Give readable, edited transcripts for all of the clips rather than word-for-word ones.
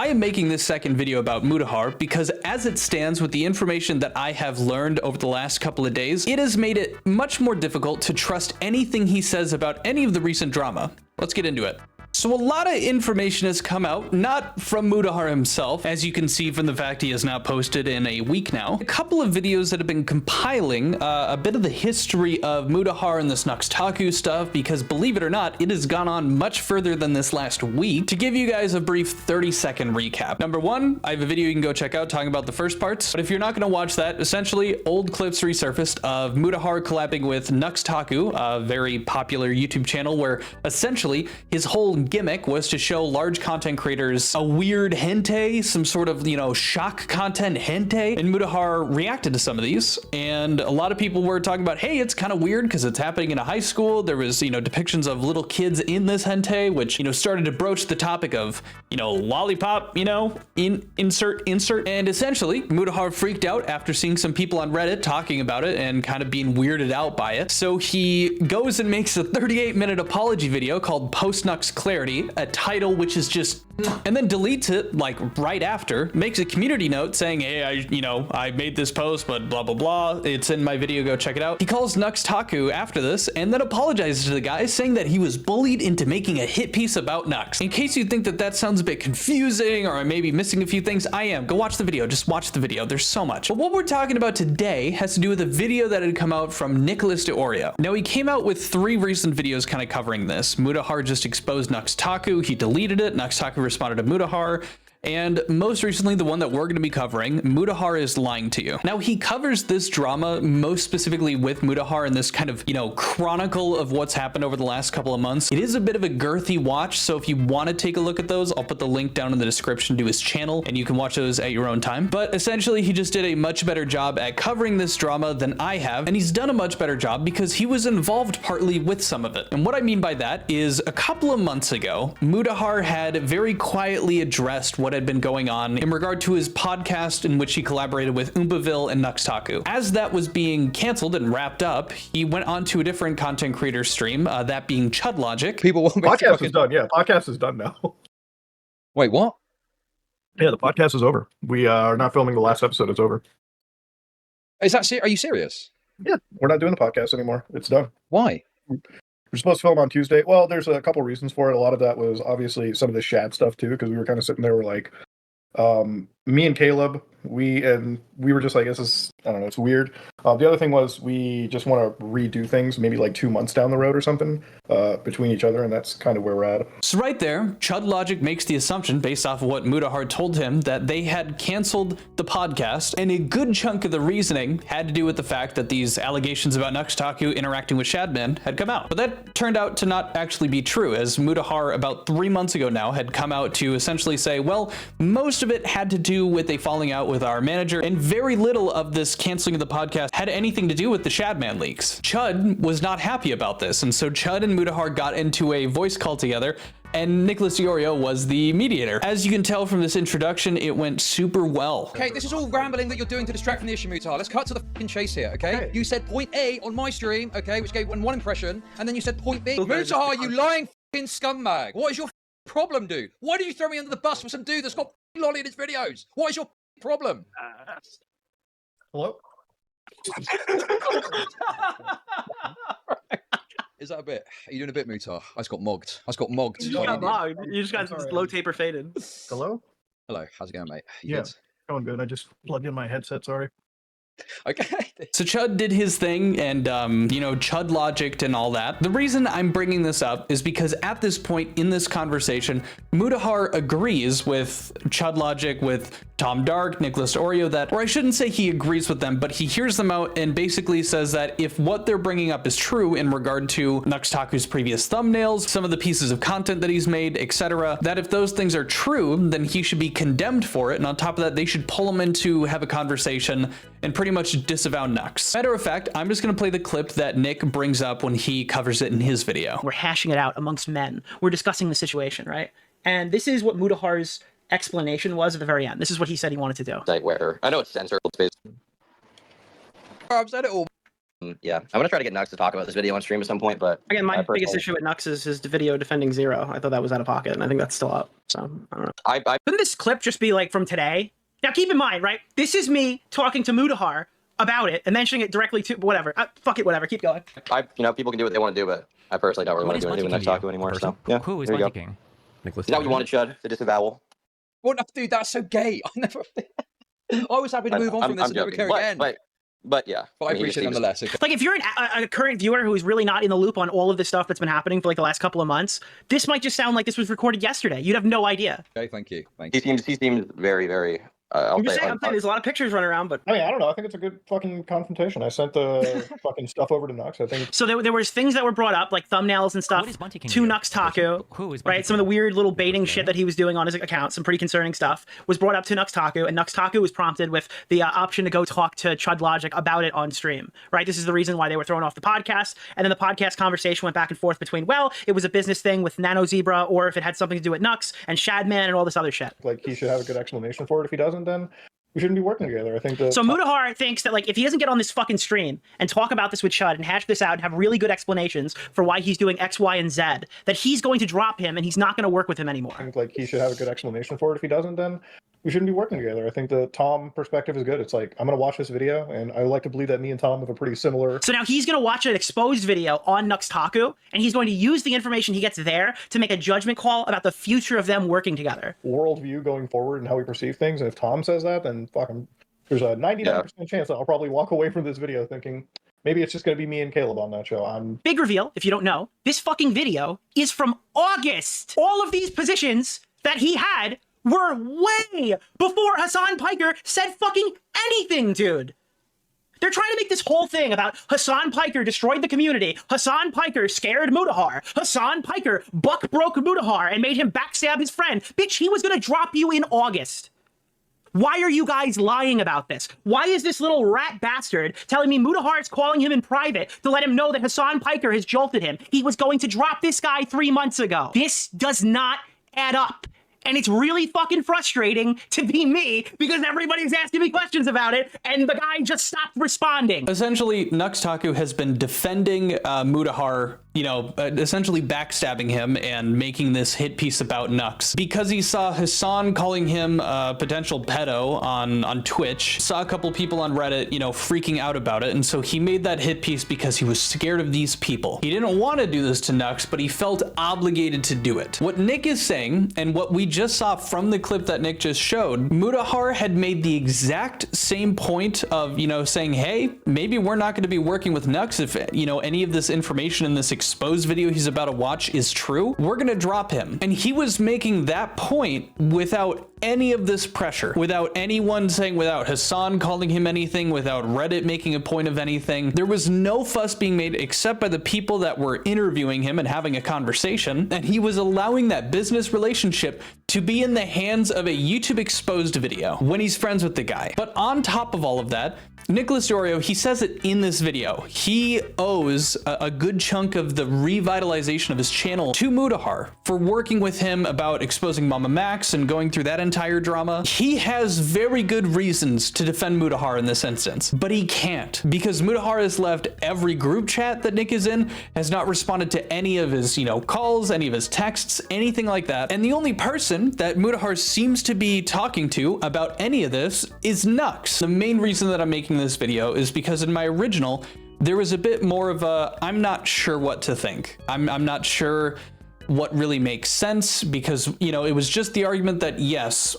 I am making this second video about Mutahar because as it stands with the information that I have learned over the last couple of days, it has made it much more difficult to trust anything he says about any of the recent drama. Let's get into it. So a lot of information has come out, not from Mutahar himself, as you can see from the fact he has not posted in a week now. A couple of videos that have been compiling a bit of the history of Mutahar and this Nuxtaku stuff, because believe it or not, it has gone on much further than this last week. To give you guys a brief 30-second recap. Number one, I have a video you can go check out talking about the first parts, but if you're not going to watch that, essentially old clips resurfaced of Mutahar collabing with Nuxtaku, a very popular YouTube channel where essentially his whole gimmick was to show large content creators a weird hentai, some sort of, shock content hentai, and Mutahar reacted to some of these, and a lot of people were talking about, hey, it's kind of weird because it's happening in a high school. There was, depictions of little kids in this hentai, which, started to broach the topic of, lollipop, insert, and essentially Mutahar freaked out after seeing some people on Reddit talking about it and kind of being weirded out by it. So he goes and makes a 38-minute apology video called Post Nux Clarity, a title which is just, and then deletes it like right after, makes a community note saying, hey, I made this post, but blah, blah, blah. It's in my video, go check it out. He calls Nuxtaku after this and then apologizes to the guy, saying that he was bullied into making a hit piece about Nux. In case you think that that sounds a bit confusing or I may be missing a few things, I am. Go watch the video, just watch the video. There's so much. But what we're talking about today has to do with a video that had come out from Nicholas DeOrio. Now he came out with 3 recent videos kind of covering this. Mutahar just exposed Nuxtaku, he deleted it, Nuxtaku responded to Mutahar, and most recently, the one that we're going to be covering, Mutahar is lying to you. Now, he covers this drama most specifically with Mutahar in this kind of, chronicle of what's happened over the last couple of months. It is a bit of a girthy watch, so if you want to take a look at those, I'll put the link down in the description to his channel, and you can watch those at your own time. But essentially, he just did a much better job at covering this drama than I have, and he's done a much better job because he was involved partly with some of it. And what I mean by that is a couple of months ago, Mutahar had very quietly addressed what had been going on in regard to his podcast in which he collaborated with Oompaville and Nuxtaku. As that was being canceled and wrapped up, he went on to a different content creator stream, that being Chudlogic. People won't be podcast is done. Yeah, podcast is done now. Wait, what? Yeah, the podcast is over. We are not filming the last episode. It's over. Is that Are you serious? Yeah, we're not doing the podcast anymore. It's done. Why? We're supposed to film on Tuesday. Well, there's a couple reasons for it. A lot of that was obviously some of the Shad stuff too, because we were kind of sitting there, we're like, me and Caleb, we were just like, this is, I don't know, it's weird. The other thing was we just want to redo things maybe like 2 months down the road or something between each other, and that's kind of where we're at. So right there, Chudlogic makes the assumption based off of what Mutahar told him that they had canceled the podcast, and a good chunk of the reasoning had to do with the fact that these allegations about Nuxtaku interacting with Shadman had come out. But that turned out to not actually be true, as Mutahar about 3 months ago now had come out to essentially say, well, most of it had to do with a falling out with our manager, and very little of this canceling of the podcast had anything to do with the Shadman leaks. Chud was not happy about this, and so Chud and Mutahar got into a voice call together, and Nicholas DeOrio was the mediator. As you can tell from this introduction, it went super well. Okay, this is all rambling that you're doing to distract from the issue, Mutahar. Let's cut to the fucking chase here, okay? You said point A on my stream, okay, which gave one impression, and then you said point B. Mutahar, you lying fucking scumbag. What is your problem, dude? Why did you throw me under the bus with some dude that's got lolly in his videos? What is your problem? Hello? Is that a bit? Are you doing a bit, Mutahar? I just got mogged. You just got mogged. You just got low taper faded. Hello? Hello, how's it going, mate? You Yeah, good? going good. I just plugged in my headset, sorry. Okay. So Chud did his thing and, Chud logicked and all that. The reason I'm bringing this up is because at this point in this conversation, Mutahar agrees with Chud logic, with Tom Dark, Nicholas Oreo, that, or I shouldn't say he agrees with them, but he hears them out and basically says that if what they're bringing up is true in regard to Nuxtaku's previous thumbnails, some of the pieces of content that he's made, etc., that if those things are true, then he should be condemned for it. And on top of that, they should pull him in to have a conversation and pretty much disavow Nux. Matter of fact, I'm just going to play the clip that Nick brings up when he covers it in his video. We're hashing it out amongst men. We're discussing the situation, right? And this is what Mutahar's explanation was at the very end. This is what he said he wanted to do. Where I know it's censored. I've said it all. Yeah, I'm gonna try to get Nux to talk about this video on stream at some point, but Again, my biggest personally- issue with Nux is his video defending Zero. I thought that was out of pocket, and I think that's still up. So I don't know. I Couldn't this clip just be like from today? Now keep in mind, right? This is me talking to Mutahar about it and mentioning it directly to whatever. Fuck it, whatever. Keep going. people can do what they want to do, but I personally don't really want to do anything with Nux Taku anymore. So yeah, Who is there you go. King? Nicholas. Is that what you wanted, Chud? The disavowal? What? Dude, that's so gay. I never. I was happy to move on from this and never care again. But yeah. But I appreciate it nonetheless. Okay. Like if you're a current viewer who's really not in the loop on all of this stuff that's been happening for like the last couple of months, this might just sound like this was recorded yesterday. You'd have no idea. Okay, thank you. He seems very, very. I'm saying there's a lot of pictures running around, but I mean, I don't know. I think it's a good fucking confrontation. I sent the fucking stuff over to Nux. I think so. There was things that were brought up, like thumbnails and stuff, to Nux Taku. Right, some of the weird little baiting shit that he was doing on his account, some pretty concerning stuff, was brought up to Nux Taku, and Nux Taku was prompted with the option to go talk to Chud Logic about it on stream. Right, this is the reason why they were thrown off the podcast, and then the podcast conversation went back and forth between, well, it was a business thing with Nano Zebra, or if it had something to do with Nux and Shadman and all this other shit. like he should have a good explanation for it. If he doesn't, then we shouldn't be working together. I think that. So Mutahar thinks that like if he doesn't get on this fucking stream and talk about this with Chud and hash this out and have really good explanations for why he's doing X, Y, and Z, that he's going to drop him and he's not going to work with him anymore. I think like he should have a good explanation for it. If he doesn't, then we shouldn't be working together. I think the Tom perspective is good. It's like, I'm going to watch this video, and I like to believe that me and Tom have a pretty similar. So now he's going to watch an exposed video on Nux Taku, and he's going to use the information he gets there to make a judgment call about the future of them working together. Worldview going forward and how we perceive things. And if Tom says that, then fuck him. There's a 99% chance that I'll probably walk away from this video thinking maybe it's just going to be me and Caleb on that show. Big reveal, if you don't know, this fucking video is from August. All of these positions that he had were way before Hassan Piker said fucking anything, dude. They're trying to make this whole thing about Hassan Piker destroyed the community. Hassan Piker scared Mutahar. Hassan Piker buck broke Mutahar and made him backstab his friend. Bitch, he was going to drop you in August. Why are you guys lying about this? Why is this little rat bastard telling me Mutahar's calling him in private to let him know that Hassan Piker has jolted him? He was going to drop this guy 3 months ago. This does not add up. And it's really fucking frustrating to be me because everybody's asking me questions about it and the guy just stopped responding. Essentially, Nux Taku has been defending Mutahar, essentially backstabbing him and making this hit piece about Nux because he saw Hassan calling him a potential pedo on Twitch, saw a couple people on Reddit, freaking out about it. And so he made that hit piece because he was scared of these people. He didn't want to do this to Nux, but he felt obligated to do it. What Nick is saying, and what we just saw from the clip that Nick just showed, Mutahar had made the exact same point of, saying, hey, maybe we're not going to be working with Nux if, any of this information in this exposed video he's about to watch is true. We're going to drop him. And he was making that point without any of this pressure, without anyone saying, without Hassan calling him anything, without Reddit making a point of anything. There was no fuss being made except by the people that were interviewing him and having a conversation. And he was allowing that business relationship to be in the hands of a YouTube exposed video when he's friends with the guy. But on top of all of that, Nicholas Dorio, he says it in this video, he owes a good chunk of the revitalization of his channel to Mutahar for working with him about exposing Mama Max and going through that entire drama. He has very good reasons to defend Mutahar in this instance, but he can't because Mutahar has left every group chat that Nick is in, has not responded to any of his, calls, any of his texts, anything like that. And the only person that Mutahar seems to be talking to about any of this is Nux. The main reason that I'm making this video is because in my original, there was a bit more of a, I'm not sure what to think. I'm not sure what really makes sense because, it was just the argument that yes,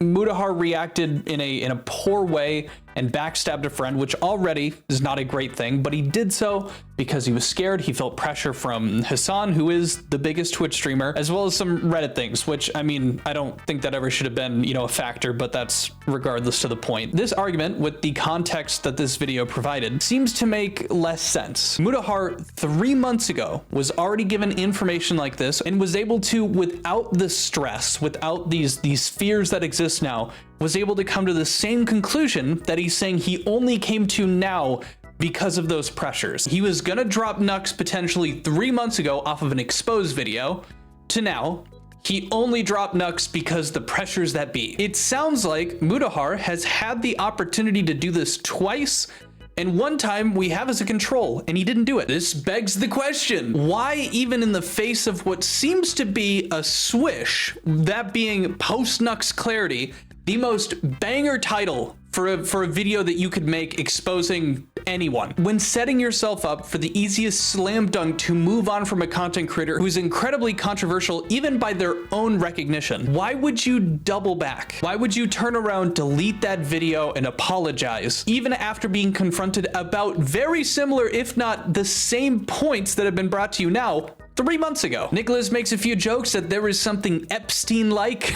Mutahar reacted in a poor way and backstabbed a friend, which already is not a great thing, but he did so because he was scared. He felt pressure from Hassan, who is the biggest Twitch streamer, as well as some Reddit things, which, I don't think that ever should have been, a factor, but that's regardless to the point. This argument, with the context that this video provided, seems to make less sense. Mutahar 3 months ago was already given information like this and was able to, without the stress, without these fears that exist now, was able to come to the same conclusion that he's saying he only came to now because of those pressures. He was gonna drop Nux potentially 3 months ago off of an exposed video to now. He only dropped Nux because the pressures that be. It sounds like Mutahar has had the opportunity to do this twice And one time we have as a control, and he didn't do it. This begs the question, why even in the face of what seems to be a swish, that being post-Nux Clarity, the most banger title for a video that you could make exposing anyone. When setting yourself up for the easiest slam dunk to move on from a content creator who's incredibly controversial even by their own recognition, why would you double back? Why would you turn around, delete that video, and apologize, even after being confronted about very similar, if not the same points that have been brought to you now 3 months ago? Nicholas makes a few jokes that there is something Epstein-like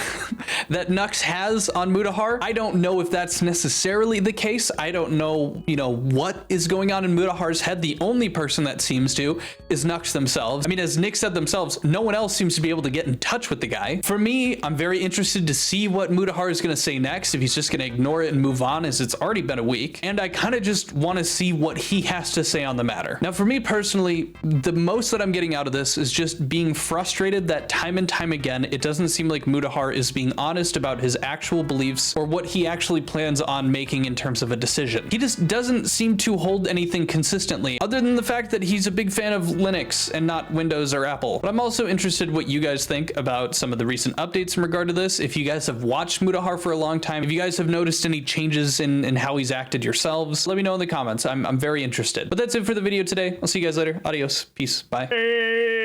that Nux has on Mutahar. I don't know if that's necessarily the case. I don't know, what is going on in Mutahar's head. The only person that seems to is Nux themselves. I mean, as Nick said themselves, no one else seems to be able to get in touch with the guy. For me, I'm very interested to see what Mutahar is going to say next, if he's just going to ignore it and move on, as it's already been a week. And I kind of just want to see what he has to say on the matter. Now, for me personally, the most that I'm getting out of this is just being frustrated that time and time again, it doesn't seem like Mutahar is being honest about his actual beliefs or what he actually plans on making in terms of a decision. He just doesn't seem to hold anything consistently, other than the fact that he's a big fan of Linux and not Windows or Apple. But I'm also interested what you guys think about some of the recent updates in regard to this. If you guys have watched Mutahar for a long time, if you guys have noticed any changes in how he's acted yourselves, let me know in the comments. I'm very interested. But that's it for the video today. I'll see you guys later. Adios. Peace. Bye.